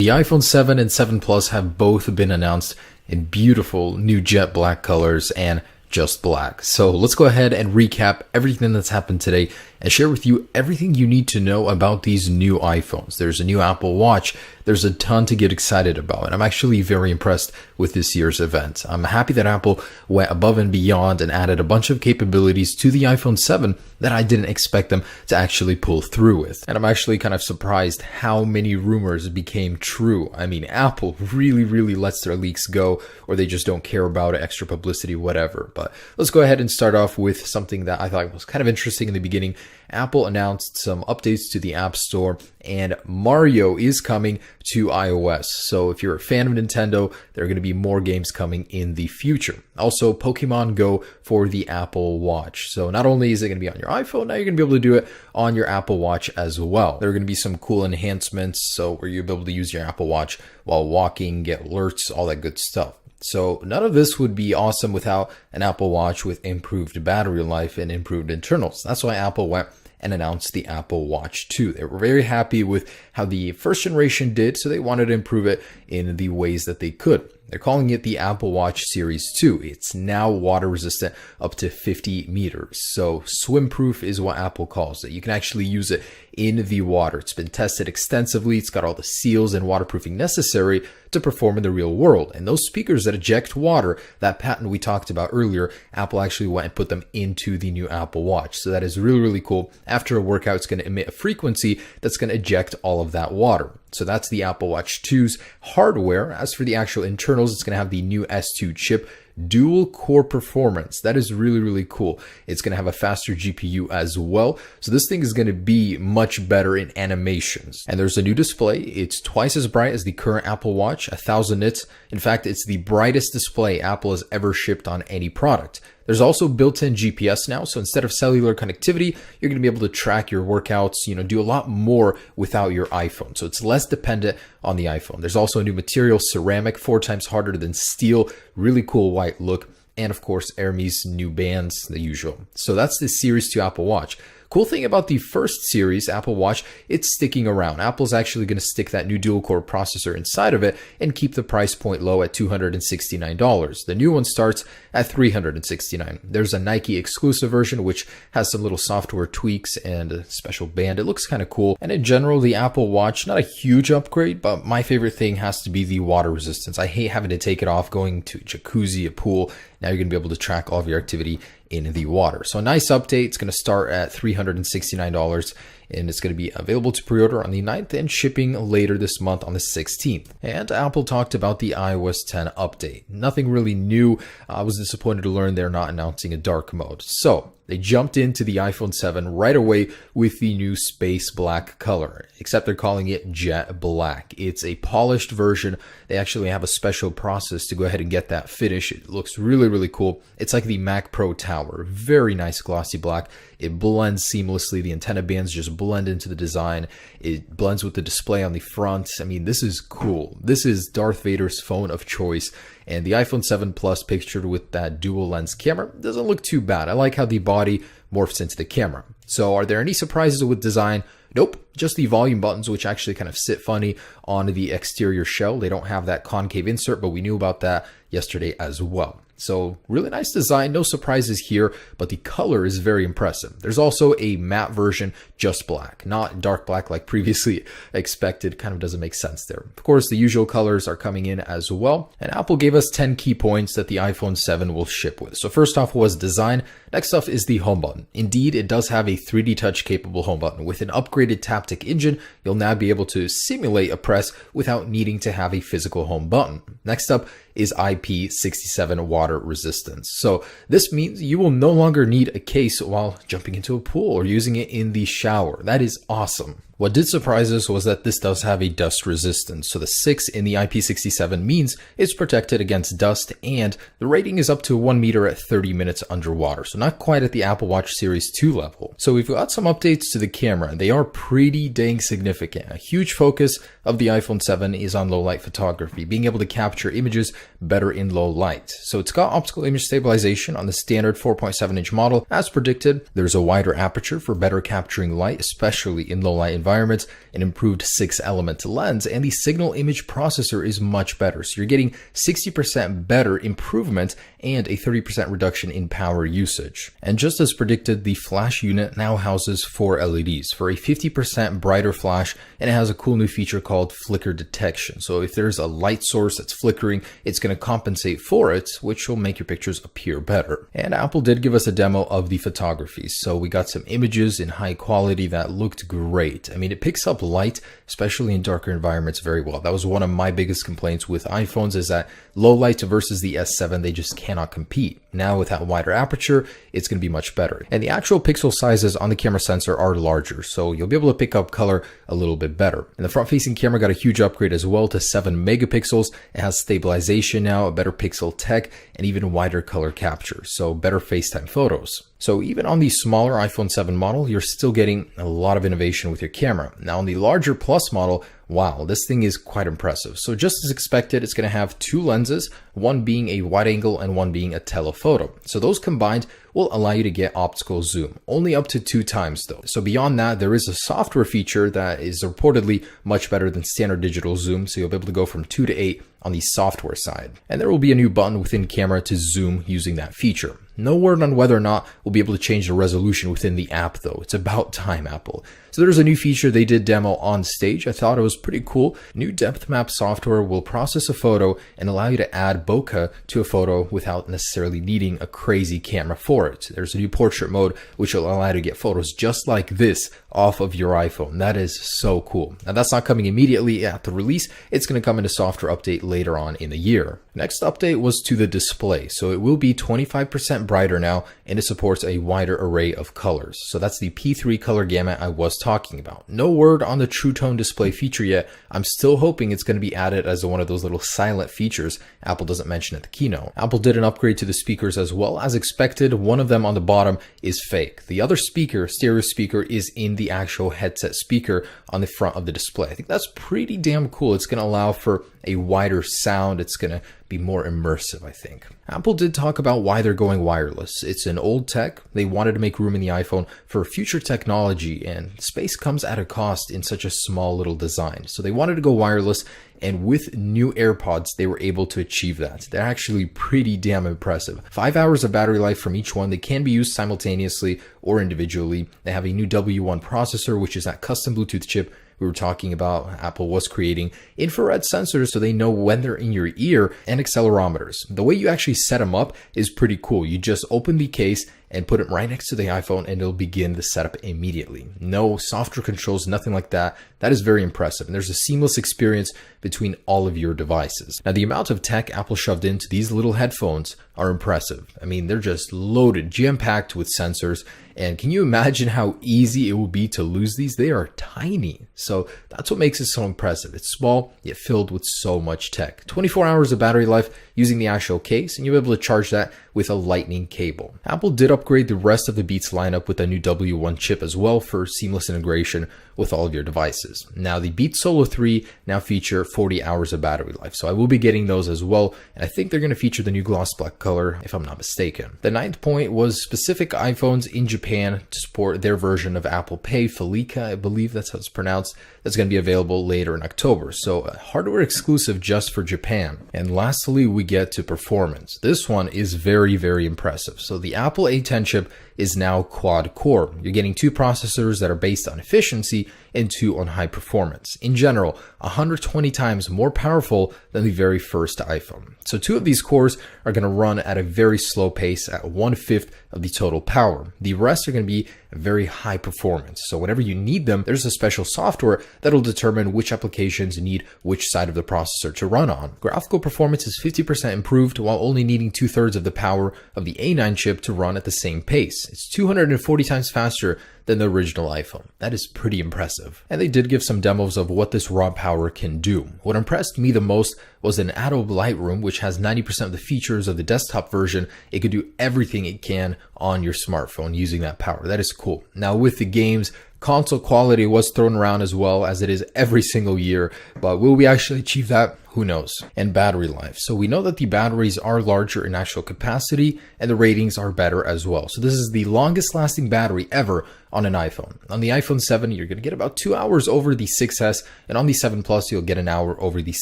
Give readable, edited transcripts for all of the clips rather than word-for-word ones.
The iPhone 7 and 7 Plus have both been announced in beautiful new jet black colors and just black. So let's go ahead and recap everything that's happened today and share with you everything you need to know about these new iPhones. There's a new Apple Watch. There's a ton to get excited about, and I'm actually very impressed with this year's event. I'm happy that Apple went above and beyond and added a bunch of capabilities to the iPhone 7 that I didn't expect them to actually pull through with. And I'm actually kind of surprised how many rumors became true. I mean, Apple really lets their leaks go, or they just don't care about it, extra publicity, whatever. But let's go ahead and start off with something that I thought was kind of interesting in the beginning. Apple announced some updates to the App Store, and Mario is coming to iOS. So if you're a fan of Nintendo, there are going to be more games coming in the future. Also, Pokemon Go for the Apple Watch. So not only is it going to be on your iPhone, now you're going to be able to do it on your Apple Watch as well. There are going to be some cool enhancements, so where you'll be able to use your Apple Watch while walking, get alerts, all that good stuff. So none of this would be awesome without an Apple Watch with improved battery life and improved internals. That's why Apple went and announced the Apple Watch 2. They were very happy with how the first generation did, so they wanted to improve it in the ways that they could. They're calling it the Apple Watch Series 2. It's now water resistant up to 50 meters. So swim proof is what Apple calls it. You can actually use it in the water. It's been tested extensively. It's got all the seals and waterproofing necessary to perform in the real world. And those speakers that eject water, that patent we talked about earlier, Apple actually went and put them into the new Apple Watch. So that is really cool. After a workout, it's going to emit a frequency that's going to eject all of that water. So that's the Apple Watch 2's hardware. As for the actual internals, it's going to have the new S2 chip, dual core performance. That is really cool. It's going to have a faster GPU as well. So this thing is going to be much better in animations. And there's a new display. It's twice as bright as the current Apple Watch, 1000 nits. In fact, it's the brightest display Apple has ever shipped on any product. There's also built-in GPS now, so instead of cellular connectivity, you're going to be able to track your workouts, do a lot more without your iPhone. So it's less dependent on the iPhone. There's also a new material, ceramic, 4 times harder than steel, really cool white look, and of course, Hermes new bands, the usual. So that's the Series 2 Apple Watch. Cool thing about the first series, Apple Watch, it's sticking around. Apple's actually going to stick that new dual-core processor inside of it and keep the price point low at $269. The new one starts at $369. There's a Nike exclusive version, which has some little software tweaks and a special band. It looks kind of cool. And in general, the Apple Watch, not a huge upgrade, but my favorite thing has to be the water resistance. I hate having to take it off, going to a jacuzzi, a pool. Now you're going to be able to track all of your activity in the water. So a nice update. It's going to start at $369 and it's going to be available to pre-order on the 9th and shipping later this month on the 16th. And Apple talked about the iOS 10 update. Nothing really new. I was disappointed to learn they're not announcing a dark mode. So they jumped into the iPhone 7 right away with the new space black color, except they're calling it jet black. It's a polished version. They actually have a special process to go ahead and get that finish. It looks really cool. It's like the Mac Pro Tower. Very nice glossy black. It blends seamlessly. The antenna bands just blend into the design. It blends with the display on the front. I mean, this is cool. This is Darth Vader's phone of choice. And the iPhone 7 Plus pictured with that dual lens camera doesn't look too bad. I like how the body morphs into the camera. So are there any surprises with design? Nope, just the volume buttons, which actually kind of sit funny on the exterior shell. They don't have that concave insert, but we knew about that yesterday as well. So really nice design, no surprises here, but the color is very impressive. There's also a matte version, just black, not dark black like previously expected. Kind of doesn't make sense there. Of course, the usual colors are coming in as well. And Apple gave us 10 key points that the iPhone 7 will ship with. So first off was design. Next up is the home button. Indeed, it does have a 3D touch capable home button. With an upgraded Taptic engine, you'll now be able to simulate a press without needing to have a physical home button. Next up is IP67 water resistance. So this means you will no longer need a case while jumping into a pool or using it in the shower. That is awesome. What did surprise us was that this does have a dust resistance. So the 6 in the IP67 means it's protected against dust, and the rating is up to 1 meter at 30 minutes underwater. So not quite at the Apple Watch Series 2 level. So we've got some updates to the camera. They are pretty dang significant. A huge focus of the iPhone 7 is on low light photography, being able to capture images better in low light. So it's got optical image stabilization on the standard 4.7-inch model. As predicted, there's a wider aperture for better capturing light, especially in low light environments. environments, an improved 6-element lens, and the signal image processor is much better. So you're getting 60% better improvement and a 30% reduction in power usage. And just as predicted, the flash unit now houses 4 LEDs for a 50% brighter flash, and it has a cool new feature called flicker detection. So if there's a light source that's flickering, it's going to compensate for it, which will make your pictures appear better. And Apple did give us a demo of the photography. So we got some images in high quality that looked great. I mean, it picks up light, especially in darker environments, very well. That was one of my biggest complaints with iPhones, is that low light versus the S7, they just cannot compete. Now with that wider aperture, it's going to be much better. And the actual pixel sizes on the camera sensor are larger, so you'll be able to pick up color a little bit better. And the front-facing camera got a huge upgrade as well to 7 megapixels. It has stabilization now, a better pixel tech, and even wider color capture, so better FaceTime photos. So even on the smaller iPhone 7 model, you're still getting a lot of innovation with your camera. Now on the larger Plus model, wow, this thing is quite impressive. So just as expected, it's going to have 2 lenses, one being a wide angle and one being a telephoto. So those combined will allow you to get optical zoom, only up to 2 times though. So beyond that, there is a software feature that is reportedly much better than standard digital zoom. So you'll be able to go from 2 to 8 on the software side. And there will be a new button within camera to zoom using that feature. No word on whether or not we'll be able to change the resolution within the app though. It's about time, Apple. So there's a new feature they did demo on stage. I thought it was pretty cool. New depth map software will process a photo and allow you to add bokeh to a photo without necessarily needing a crazy camera for it. There's a new portrait mode which will allow you to get photos just like this off of your iPhone. That is so cool. Now that's not coming immediately at the release. It's going to come in a software update later on in the year. Next update was to the display. So it will be 25% brighter now, and it supports a wider array of colors. So that's the P3 color gamut I was talking about. No word on the True Tone display feature yet. I'm still hoping it's going to be added as one of those little silent features Apple doesn't mention at the keynote. Apple did an upgrade to the speakers as well. As expected, one of them on the bottom is fake. The other speaker, stereo speaker, is in the actual headset speaker on the front of the display. I think that's pretty damn cool. It's going to allow for a wider sound. It's going to be more immersive, I think. Apple did talk about why they're going wireless. It's an old tech. They wanted to make room in the iPhone for future technology, and space comes at a cost in such a small little design. So they wanted to go wireless, and with new AirPods, they were able to achieve that. They're actually pretty damn impressive. 5 hours of battery life from each one. They can be used simultaneously or individually. They have a new W1 processor, which is that custom Bluetooth chip we were talking about. Apple was creating infrared sensors so they know when they're in your ear, and accelerometers. The way you actually set them up is pretty cool. You just open the case and put it right next to the iPhone, and it'll begin the setup immediately. No software controls, nothing like that. That is very impressive. And there's a seamless experience between all of your devices. Now, the amount of tech Apple shoved into these little headphones are impressive. I mean, they're just loaded, jam-packed with sensors. And can you imagine how easy it will be to lose these? They are tiny. So that's what makes it so impressive. It's small, yet filled with so much tech. 24 hours of battery life using the actual case, and you'll be able to charge that with a lightning cable. Apple did upgrade the rest of the Beats lineup with a new W1 chip as well for seamless integration with all of your devices. Now, the Beats Solo 3 now feature 40 hours of battery life, so I will be getting those as well, and I think they're going to feature the new gloss black color, if I'm not mistaken. The 9th point was specific iPhones in Japan to support their version of Apple Pay, Felica, I believe that's how it's pronounced. That's going to be available later in October, so a hardware exclusive just for Japan. And lastly, we get to performance. This one is very, very impressive. So the Apple A10 chip is now quad core. You're getting 2 processors that are based on efficiency and 2 on high performance. In general, 120 times more powerful than the very first iPhone. So 2 of these cores are going to run at a very slow pace at 1/5 of the total power. The rest are going to be very high performance. So whenever you need them, there's a special software that'll determine which applications need which side of the processor to run on. Graphical performance is 50% improved while only needing 2/3 of the power of the A9 chip to run at the same pace. It's 240 times faster than the original iPhone. That is pretty impressive. And they did give some demos of what this raw power can do. What impressed me the most was an Adobe Lightroom, which has 90% of the features of the desktop version. It could do everything it can on your smartphone using that power. That is cool. Now with the games, Console quality was thrown around as well, as it is every single year, but will we actually achieve that? Who knows? And battery life. So we know that the batteries are larger in actual capacity and the ratings are better as well. So this is the longest lasting battery ever on an iPhone. On the iPhone 7, you're going to get about 2 hours over the 6S, and on the 7 Plus, you'll get an hour over the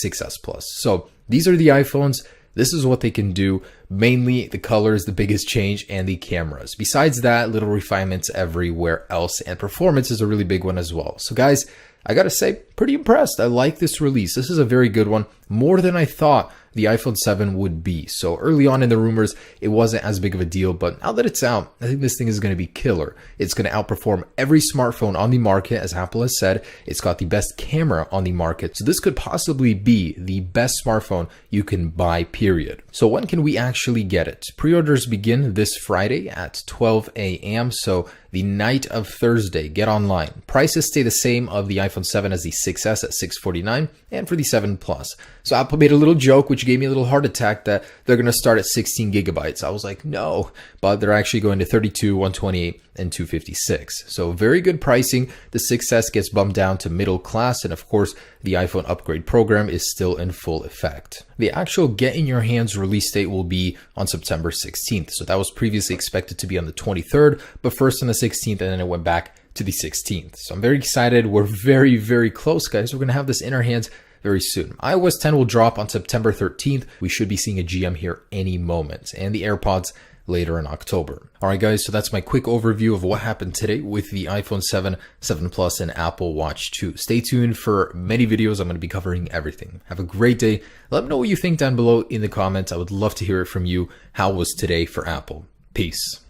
6S Plus. So these are the iPhones. This is what they can do. Mainly the color is the biggest change, and the cameras. Besides that, little refinements everywhere else, and performance is a really big one as well. So guys, I gotta say, pretty impressed. I like this release. This is a very good one, more than I thought the iPhone 7 would be. So early on in the rumors, it wasn't as big of a deal, but now that it's out, I think this thing is going to be killer. It's going to outperform every smartphone on the market, as Apple has said. It's got the best camera on the market. So this could possibly be the best smartphone you can buy, period. So when can we actually get it? Pre-orders begin this Friday at 12 a.m. So the night of Thursday, get online. Prices stay the same of the iPhone 7 as the 6S at $649, and for the 7 Plus. So Apple made a little joke, which gave me a little heart attack, that they're going to start at 16 gigabytes. I was like, no, but they're actually going to 32, 128, and 256. So very good pricing. The 6S gets bumped down to middle class, and of course, the iPhone upgrade program is still in full effect. The actual get in your hands release date will be on September 16th. So that was previously expected to be on the 23rd, but first on the 16th, and then it went back to the 16th. So I'm very excited. We're very, very close, guys. We're going to have this in our hands very soon. iOS 10 will drop on September 13th. We should be seeing a GM here any moment, and the AirPods later in October. All right, guys, so that's my quick overview of what happened today with the iPhone 7, 7 Plus, and Apple Watch 2. Stay tuned for many videos. I'm going to be covering everything. Have a great day. Let me know what you think down below in the comments. I would love to hear it from you. How was today for Apple? Peace.